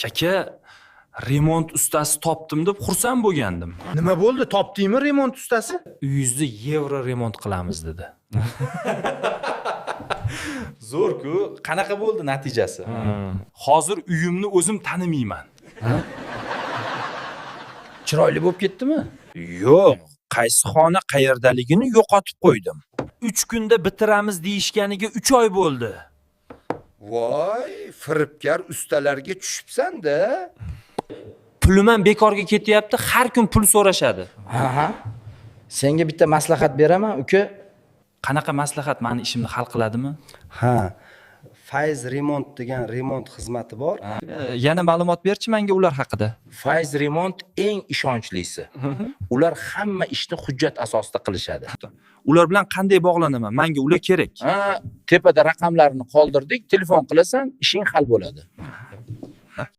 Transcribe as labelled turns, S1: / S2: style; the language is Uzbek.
S1: Kaka, remont ustasi topdim deb xursand bo'lgandim.
S2: Nima bo'ldi? Topdingmi remont ustasi?
S1: Uyingizni yevro remont qilamiz dedi.
S3: Zo'r-ku. Qanaqa bo'ldi natijasi?
S1: Hozir uyimni o'zim tanimayman.
S4: Chiroyli bo'lib ketdimi?
S5: Yo'q, qaysi xona qayerdaligini yo'qotib qo'ydim.
S1: 3 kunda bitiramiz deyishganiga 3 oy bo'ldi.
S4: Voy, firibgar ustalarga tushibsan-da.
S1: Pulim ham bekorga ketyapti, har kun pul so'rashadi.
S4: Ha. Senga bitta maslahat beraman, uka.
S1: Qanaqa maslahat meni ishimni hal qiladimi?
S6: Ha. Fayz remont degan remont xizmati bor.
S1: Yana ma'lumot berchi menga ular haqida.
S4: Fayz remont eng ishonchlisi. Ular hamma ishni hujjat asosida qilishadi.
S1: Ular bilan qanday bog'lanaman? Menga ular kerak.
S4: Ha, tepada raqamlarini qoldirdik, telefon qilasan, ishing hal bo'ladi.